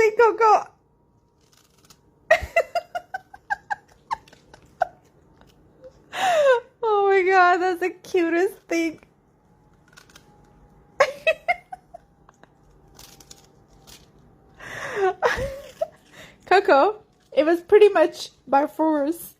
think, Coco? Oh my god, that's the cutest thing. Coco, it was pretty much by force.